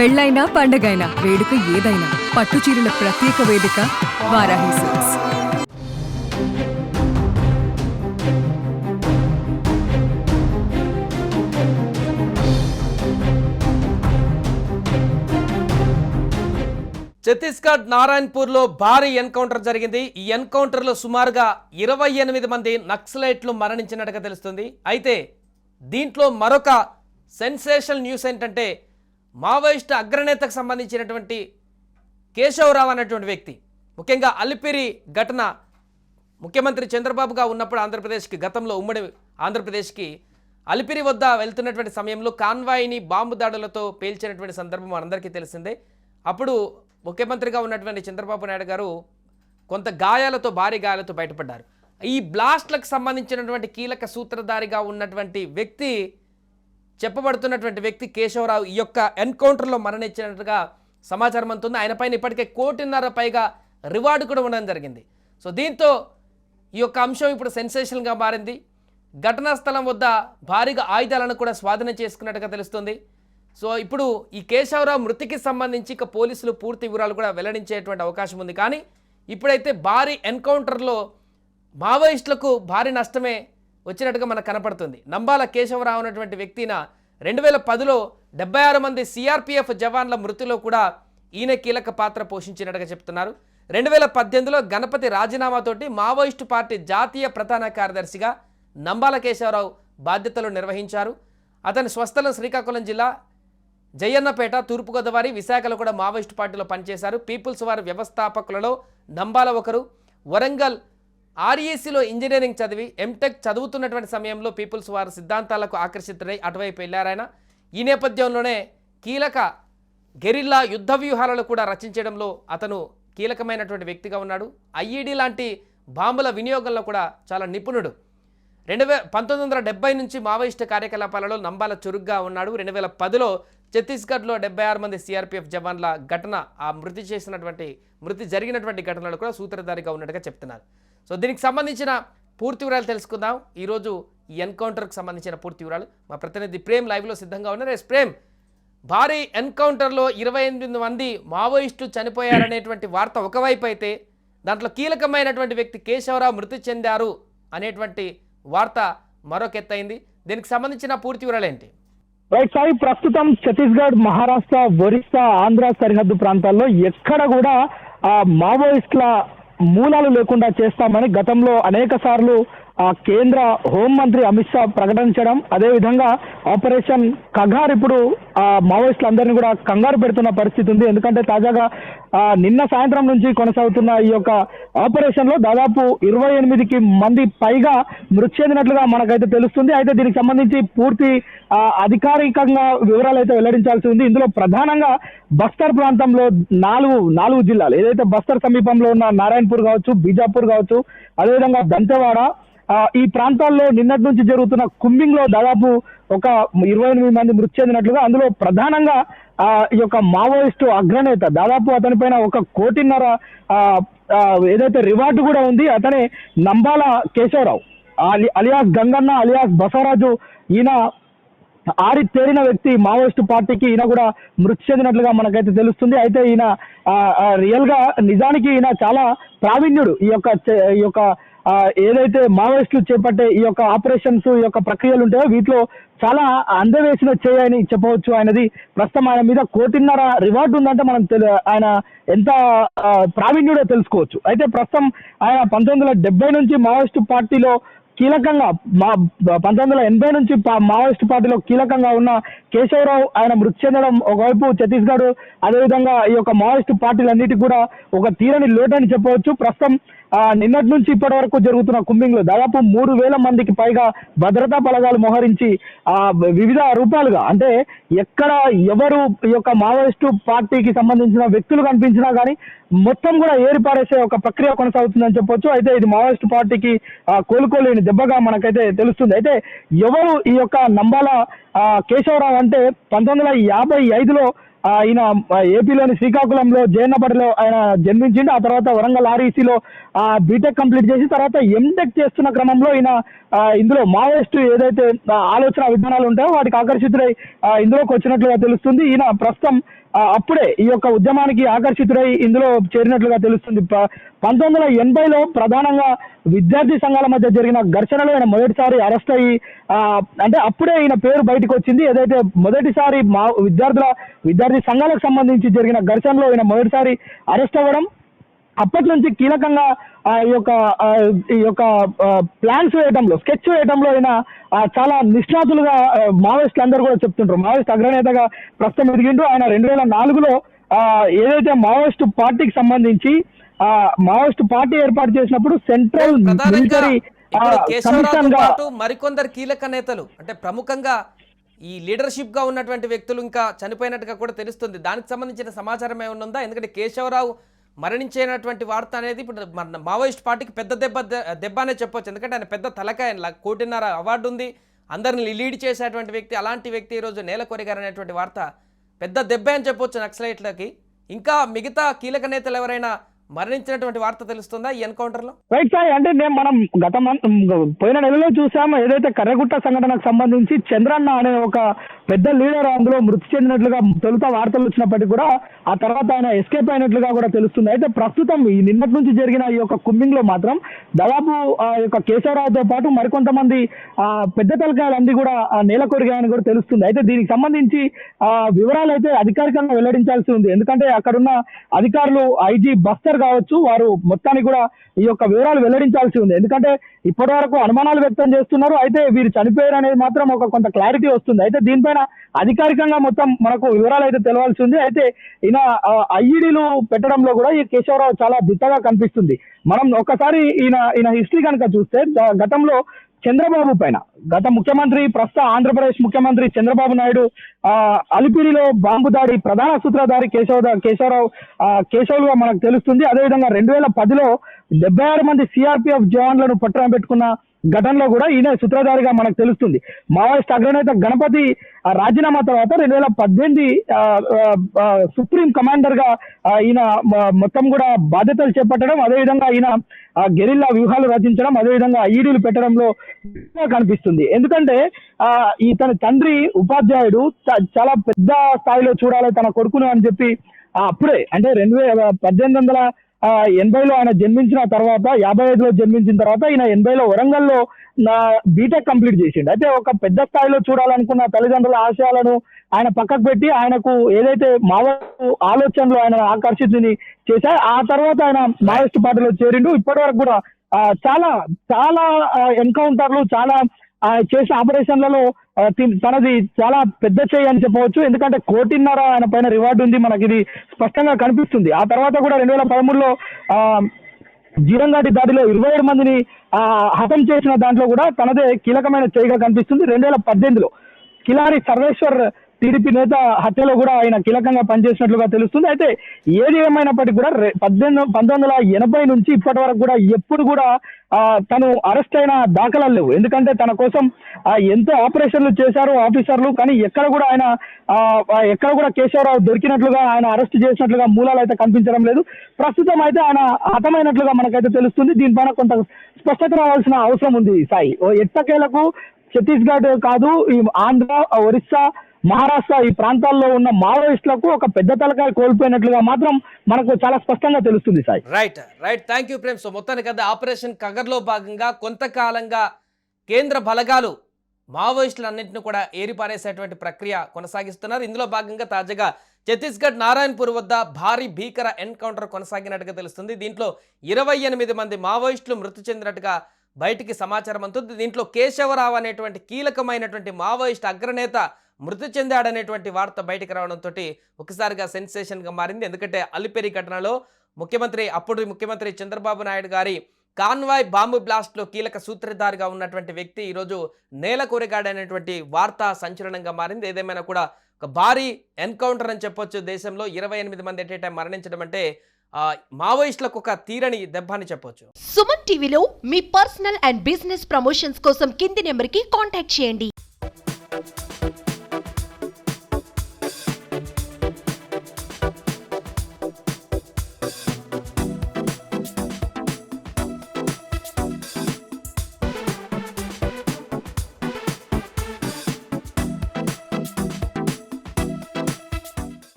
పెళ్ళైనా పండగైనా వేడుక ఏదైనా పట్టు చీరల ప్రత్యేక వేదిక వారాహి సిల్క్స్. ఛత్తీస్గఢ్ నారాయణపూర్లో భారీ ఎన్కౌంటర్ జరిగింది. ఈ ఎన్కౌంటర్లో సుమారుగా 28 మంది నక్సలైట్లు మరణించినట్టుగా తెలుస్తుంది. అయితే దీంట్లో మరొక సెన్సేషనల్ న్యూస్ ఏంటంటే మావోయిస్ట్ అగ్రనేతకు సంబంధించినటువంటి కేశవరావు అనేటువంటి వ్యక్తి, ముఖ్యంగా అలిపిరి ఘటన ముఖ్యమంత్రి చంద్రబాబుగా ఉన్నప్పుడు ఆంధ్రప్రదేశ్కి, గతంలో ఉమ్మడి ఆంధ్రప్రదేశ్కి అలిపిరి వద్ద వెళ్తున్నటువంటి సమయంలో కాన్వాయ్ని బాంబు దాడులతో పేల్చినటువంటి సందర్భం మనందరికీ తెలిసిందే. అప్పుడు ముఖ్యమంత్రిగా ఉన్నటువంటి చంద్రబాబు నాయుడు గారు కొంత గాయాలతో, భారీ గాయాలతో బయటపడ్డారు. ఈ బ్లాస్ట్లకు సంబంధించినటువంటి కీలక సూత్రధారిగా ఉన్నటువంటి వ్యక్తి, చెప్పబడుతున్నటువంటి వ్యక్తి కేశవరావు ఈ యొక్క ఎన్కౌంటర్లో మరణించినట్టుగా సమాచారం అందుతుంది. ఆయన పైన ఇప్పటికే 1.5 కోటి పైగా రివార్డు కూడా ఉండడం జరిగింది. సో దీంతో ఈ యొక్క అంశం ఇప్పుడు సెన్సేషన్గా మారింది. ఘటనా స్థలం వద్ద భారీగా ఆయుధాలను కూడా స్వాధీనం చేసుకున్నట్టుగా తెలుస్తుంది. సో ఇప్పుడు ఈ కేశవరావు మృతికి సంబంధించి ఇక పోలీసులు పూర్తి వివరాలు కూడా వెల్లడించేటువంటి అవకాశం ఉంది. కానీ ఇప్పుడైతే భారీ ఎన్కౌంటర్లో మావోయిస్టులకు భారీ నష్టమే వచ్చినట్టుగా మనకు కనపడుతుంది. నంబాల కేశవరావు అనేటువంటి వ్యక్తిన 2010లో 76 మంది సిఆర్పిఎఫ్ జవాన్ల మృతిలో కూడా ఈయన కీలక పాత్ర పోషించినట్టుగా చెప్తున్నారు. 2018లో గణపతి రాజీనామాతోటి మావోయిస్టు పార్టీ జాతీయ ప్రధాన కార్యదర్శిగా నంబాల కేశవరావు బాధ్యతలు నిర్వహించారు. అతని స్వస్థలం శ్రీకాకుళం జిల్లా జయన్నపేట, తూర్పుగోదావరి, విశాఖలో కూడా మావోయిస్టు పార్టీలో పనిచేశారు. పీపుల్స్ వారి వ్యవస్థాపకులలో నంబాల ఒకరు. వరంగల్ ఆర్ఈసీలో ఇంజనీరింగ్ చదివి ఎంటెక్ చదువుతున్నటువంటి సమయంలో పీపుల్స్ వారి సిద్ధాంతాలకు ఆకర్షితుడై అటువైపు వెళ్ళారాయన. ఈ నేపథ్యంలోనే కీలక గెరిల్లా యుద్ధ వ్యూహాలను కూడా రచించడంలో అతను కీలకమైనటువంటి వ్యక్తిగా ఉన్నాడు. ఐఈడీ లాంటి బాంబుల వినియోగంలో కూడా చాలా నిపుణుడు. 1970 నుంచి మావోయిస్టు కార్యకలాపాలలో నంబాల చురుగ్గా ఉన్నాడు. 2010లో ఛత్తీస్గఢ్లో 76 మంది సిఆర్పిఎఫ్ జవాన్ల ఘటన, ఆ మృతి జరిగినటువంటి ఘటనలు కూడా సూత్రధారిగా ఉన్నట్టుగా చెప్తున్నారు. సో దీనికి సంబంధించిన పూర్తి వివరాలు తెలుసుకుందాం. ఈరోజు ఈ ఎన్కౌంటర్కి సంబంధించిన పూర్తి వివరాలు మా ప్రతినిధి ప్రేమ్ లైవ్లో సిద్ధంగా ఉన్నారు. ప్రేమ్, భారీ ఎన్కౌంటర్లో 28 మంది మావోయిస్టులు చనిపోయారనేటువంటి వార్త ఒకవైపు అయితే, దాంట్లో కీలకమైనటువంటి వ్యక్తి కేశవరావు మృతి చెందారు అనేటువంటి వార్త మరొక ఎత్తైంది. దీనికి సంబంధించిన పూర్తి వివరాలు ఏంటి? రైట్ సాయి, ప్రస్తుతం ఛత్తీస్గఢ్, మహారాష్ట్ర, ఒరిస్సా, ఆంధ్ర సరిహద్దు ప్రాంతాల్లో ఎక్కడ కూడా మావోయిస్టుల మూలాలు లేకుండా చేస్తామని గతంలో అనేక సార్లు కేంద్ర హోంమంత్రి అమిత్ షా ప్రకటించడం, అదేవిధంగా ఆపరేషన్ కగార్ ఇప్పుడు మావోయిస్టులందరినీ కూడా కంగారు పెడుతున్న పరిస్థితి ఉంది. ఎందుకంటే తాజాగా నిన్న సాయంత్రం నుంచి కొనసాగుతున్న ఈ యొక్క ఆపరేషన్ లో దాదాపు 28 మంది పైగా మృతి చెందినట్లుగా మనకైతే తెలుస్తుంది. అయితే దీనికి సంబంధించి పూర్తి అధికారికంగా వివరాలు అయితే వెల్లడించాల్సి ఉంది. ఇందులో ప్రధానంగా బస్తర్ ప్రాంతంలో నాలుగు జిల్లాలు, ఏదైతే బస్తర్ సమీపంలో ఉన్న నారాయణపూర్ కావచ్చు, బీజాపూర్ కావచ్చు, అదేవిధంగా దంతెవాడ, ఈ ప్రాంతాల్లో నిన్నటి నుంచి జరుగుతున్న కుంబింగ్ లో దాదాపు ఒక 28 మంది మృతి చెందినట్లుగా, అందులో ప్రధానంగా ఈ యొక్క మావోయిస్టు అగ్రనేత, దాదాపు అతనిపైన 1.5 కోటి ఏదైతే రివార్డు కూడా ఉంది. అతనే నంబాల కేశవరావు అలియాస్ గంగన్న అలియాస్ బసవరాజు. ఈయన ఆరితేరిన వ్యక్తి, మావోయిస్టు పార్టీకి ఈయన కూడా మృతి చెందినట్లుగా మనకైతే తెలుస్తుంది. అయితే ఈయన రియల్ గా నిజానికి ఈయన చాలా ప్రావీణ్యుడు. ఈ యొక్క ఏదైతే మావోయిస్టులు చేపట్టే ఈ యొక్క ఆపరేషన్స్, ఈ యొక్క ప్రక్రియలు ఉంటాయో వీటిలో చాలా అందవేసిన చేయని చెప్పవచ్చు. ఆయనది ప్రస్తుతం ఆయన మీద 1.5 కోటి రివార్డు ఉందంటే మనం ఆయన ఎంత ప్రావీణ్యుడో తెలుసుకోవచ్చు. అయితే ప్రస్తుతం ఆయన 1970 నుంచి మావోయిస్టు పార్టీలో కీలకంగా, 1980 నుంచి మావోయిస్టు పార్టీలో కీలకంగా ఉన్న కేశవరావు ఆయన మృతి చెందడం ఒకవైపు ఛత్తీస్గఢ్, అదేవిధంగా ఈ యొక్క మావోయిస్టు పార్టీలన్నిటికీ కూడా ఒక తీరని లోటని చెప్పవచ్చు. ప్రస్తుతం నిన్నటి నుంచి ఇప్పటి వరకు జరుగుతున్న కుంబింగ్ లో దాదాపు 3,000 మందికి పైగా భద్రతా బలగాలు మోహరించి వివిధ రూపాలుగా, అంటే ఎక్కడ ఎవరు ఈ యొక్క మావోయిస్టు పార్టీకి సంబంధించిన వ్యక్తులు కనిపించినా కానీ మొత్తం కూడా ఏరిపారేసే ఒక ప్రక్రియ కొనసాగుతుందని చెప్పొచ్చు. అయితే ఇది మావోయిస్టు పార్టీకి కోలుకోలేని దెబ్బగా మనకైతే తెలుస్తుంది. అయితే ఎవరు ఈ యొక్క నంబాల కేశవరావు అంటే 1955లో ఈయన ఏపీలోని శ్రీకాకుళంలో జయన్నపేటలో ఆయన జన్మించిండు. ఆ తర్వాత వరంగల్ ఆర్ఈసీలో బీటెక్ కంప్లీట్ చేసి తర్వాత ఎంటెక్ చేస్తున్న క్రమంలో ఈయన ఇందులో మావోయిస్టు ఏదైతే ఆలోచన విధానాలు ఉంటాయో వాటికి ఆకర్షితులై ఇందులోకి వచ్చినట్లుగా తెలుస్తుంది. ఈయన ప్రస్తుతం అప్పుడే ఈ యొక్క ఉద్యమానికి ఆకర్షితుడై ఇందులో చేరినట్లుగా తెలుస్తుంది. 1980లో ప్రధానంగా విద్యార్థి సంఘాల మధ్య జరిగిన ఘర్షణలో ఆయన మొదటిసారి అరెస్ట్ అయ్యి అంటే అప్పుడే ఈయన పేరు బయటకు వచ్చింది. ఏదైతే మొదటిసారి విద్యార్థి సంఘాలకు సంబంధించి జరిగిన ఘర్షణలో ఈయన మొదటిసారి అరెస్ట్ అవ్వడం, అప్పటి నుంచి కీలకంగా ఈ యొక్క ప్లాన్స్ వేయడంలో, స్కెచ్ వేయడంలో ఆయన చాలా నిష్ణాతులుగా మావోయిస్టులు అందరూ కూడా చెప్తుంటారు. మావోయిస్ట్ అగ్రనేతగా ప్రస్తుతం ఎదిగిండు. ఆయన 2004లో ఏదైతే మావోయిస్టు పార్టీకి సంబంధించి మావోయిస్టు పార్టీ ఏర్పాటు చేసినప్పుడు సెంట్రల్ మిలిటరీ కమిషన్ గా మరికొందరు కీలక నేతలు అంటే ప్రముఖంగా ఈ లీడర్షిప్ గా ఉన్నటువంటి వ్యక్తులు ఇంకా చనిపోయినట్టుగా కూడా తెలుస్తుంది. దానికి సంబంధించిన సమాచారం ఏమైనా ఉందా? ఎందుకంటే కేశవరావు మరణించినటువంటి వార్త అనేది ఇప్పుడు మన మావోయిస్ట్ పార్టీకి పెద్ద దెబ్బ అనే చెప్పొచ్చు. ఎందుకంటే ఆయన పెద్ద తలకాయ, 1.5 కోటి అవార్డు ఉంది, అందరిని లీడ్ చేసేటువంటి వ్యక్తి. అలాంటి వ్యక్తి ఈరోజు నేలకొరిగారు అనేటువంటి వార్త పెద్ద దెబ్బ అని చెప్పొచ్చు నక్సలైట్లకి. ఇంకా మిగతా కీలక నేతలు ఎవరైనా మరణించినటువంటి వార్త తెలుస్తుందా ఈ ఎన్కౌంటర్ లో? రైట్ సాయి, అంటే మనం పోయిన నెలలో చూసాము. ఏదైతే కర్రగుట్ట సంఘటనకు సంబంధించి చంద్రన్న అనే ఒక పెద్ద లీడర్ అందులో మృతి చెందినట్లుగా తొలుత వార్తలు వచ్చినప్పటికీ కూడా ఆ తర్వాత ఆయన ఎస్కేప్ అయినట్లుగా కూడా తెలుస్తుంది. అయితే ప్రస్తుతం ఈ నిన్నటి నుంచి జరిగిన ఈ యొక్క కుమ్మింగ్ లో మాత్రం దాదాపు ఆ యొక్క కేశవరావుతో పాటు మరికొంతమంది పెద్ద తలకాయలన్నీ కూడా నేలకొరిగాయని కూడా తెలుస్తుంది. అయితే దీనికి సంబంధించి వివరాలు అయితే అధికారికంగా వెల్లడించాల్సి ఉంది. ఎందుకంటే అక్కడున్న అధికారులు ఐజీ బస్తర్ కావచ్చు, వారు మొత్తానికి కూడా ఈ యొక్క వివరాలు వెల్లడించాల్సి ఉంది. ఎందుకంటే ఇప్పటి వరకు అనుమానాలు వ్యక్తం చేస్తున్నారు. అయితే వీరు చనిపోయారు అనేది మాత్రం కొంత క్లారిటీ వస్తుంది. అయితే దీనిపైన అధికారికంగా మొత్తం మనకు వివరాలు అయితే తెలవాల్సి ఉంది. అయితే ఈయన ఐఈడీలు పెట్టడంలో కూడా ఈ కేశవరావు చాలా దిట్టగా కనిపిస్తుంది. మనం ఒకసారి ఈయన హిస్టరీ కనుక చూస్తే గతంలో చంద్రబాబు పైన, గత ముఖ్యమంత్రి, ప్రస్తుత ఆంధ్రప్రదేశ్ ముఖ్యమంత్రి చంద్రబాబు నాయుడు అలిపిరిలో బాంబు దాడి ప్రధాన సూత్రధారి కేశవులుగా మనకు తెలుస్తుంది. అదేవిధంగా 2010లో 76 మంది సిఆర్పిఎఫ్ జవాన్లను పట్టణ పెట్టుకున్న ఘటనలో కూడా ఈయన సూత్రధారిగా మనకు తెలుస్తుంది. మావోయిస్ట్ అగ్రనేత గణపతి రాజీనామా తర్వాత 2018 సుప్రీం కమాండర్ గా ఈయన మొత్తం కూడా బాధ్యతలు చేపట్టడం, అదేవిధంగా ఈయన గెరిల్లా వ్యూహాలు రచించడం, అదేవిధంగా ఐఈడీలు పెట్టడంలో కనిపిస్తుంది. ఎందుకంటే తన తండ్రి ఉపాధ్యాయుడు చాలా పెద్ద స్థాయిలో చూడాలి తన కొడుకును అని చెప్పి అప్పుడే అంటే 1880లో ఆయన జన్మించిన తర్వాత, 55లో జన్మించిన తర్వాత ఈయన 80లో వరంగల్లో బీటెక్ కంప్లీట్ చేసిండు. అయితే ఒక పెద్ద స్థాయిలో చూడాలనుకున్న తల్లిదండ్రుల ఆశయాలను ఆయన పక్కకు పెట్టి ఆయనకు ఏదైతే మావోయిస్టు ఆలోచనలు ఆయన ఆకర్షితుని చేశాయి. ఆ తర్వాత ఆయన మావోయిస్టు పార్టీలో చేరిండు. ఇప్పటి వరకు కూడా చాలా చాలా ఎన్కౌంటర్లు, చాలా చేసిన ఆపరేషన్లలో తనది చాలా పెద్ద చేయి అని చెప్పవచ్చు. ఎందుకంటే 1.5 కోటి ఆయన పైన రివార్డు ఉంది, మనకి ఇది స్పష్టంగా కనిపిస్తుంది. ఆ తర్వాత కూడా 2013లో జీరంగాటి దాడిలో 27 మందిని హతం చేసిన దాంట్లో కూడా తనదే కీలకమైన చేయిగా కనిపిస్తుంది. 2018లో కిలారి సర్వేశ్వర్ టీడీపీ నేత హత్యలో కూడా ఆయన కీలకంగా పనిచేసినట్లుగా తెలుస్తుంది. అయితే ఏది ఏమైనప్పటికీ కూడా 1980 నుంచి ఇప్పటి వరకు కూడా ఎప్పుడు కూడా తను అరెస్ట్ అయిన దాఖలాలు లేవు. ఎందుకంటే తన కోసం ఎంతో ఆపరేషన్లు చేశారు ఆఫీసర్లు, కానీ ఎక్కడ కూడా కేశవరావు దొరికినట్లుగా, ఆయన అరెస్ట్ చేసినట్లుగా మూలాలు అయితే కనిపించడం లేదు. ప్రస్తుతం అయితే ఆయన హతమైనట్లుగా మనకైతే తెలుస్తుంది. దీనిపైన కొంత స్పష్టత రావాల్సిన అవసరం ఉంది సాయి. ఎట్టకేలకు ఛత్తీస్గఢ్ కాదు, ఈ ఆంధ్ర, ఒరిస్సా, మహారాష్ట్ర ఈ ప్రాంతాల్లో ఉన్న మావోయిస్టులకు ఒక పెద్ద తలకాయ కోల్పోయినట్లుగా మాత్రం మనకు చాలా స్పష్టంగా తెలుస్తుంది Sai. Right, thank you Prem. So మొత్తానికి కదా ఆపరేషన్ కగర్లో భాగంగా కొంతకాలంగా కేంద్ర బలగాలు మావోయిస్టులన్నింటినీ కూడా ఏరిపారేసేటువంటి ప్రక్రియ కొనసాగిస్తున్నారు. ఇందులో భాగంగా తాజాగా ఛత్తీస్గఢ్ నారాయణపూర్ వద్ద భారీ భీకర ఎన్కౌంటర్ కొనసాగినట్టుగా తెలుస్తుంది. దీంట్లో 28 మంది మావోయిస్టులు మృతి చెందినట్టుగా బయటికి సమాచారం అందుతుంది. దీంట్లో కేశవరావు అనేటువంటి కీలకమైనటువంటి మావోయిస్ట్ అగ్రనేత మృతి చెందాడనేటువంటి వార్త బయటికి రావడంతో ఒకసారిగా సెన్సేషన్గా మారింది. ఎందుకంటే అలిపిరి ఘటనలో అప్పుడు ముఖ్యమంత్రి చంద్రబాబు నాయుడు గారి కాన్వాయ్ బాంబు బ్లాస్ట్లో కీలక సూత్రధారిగా ఉన్నటువంటి వ్యక్తి ఈరోజు నేలకొరిగాడనేటువంటి వార్త సంచలనంగా మారింది. ఏదేమైనా కూడా ఒక భారీ ఎన్కౌంటర్ అని చెప్పొచ్చు. దేశంలో 28 మంది ఎట్ ఏ టైం మరణించడం అంటే మావోయిస్టులకు ఒక తీరని దెబ్బ అని చెప్పొచ్చు. సుమన్ టీవీలో మీ పర్సనల్ అండ్ బిజినెస్ ప్రమోషన్స్ కోసం కింది నెంబర్కి కాంటాక్ట్ చేయండి.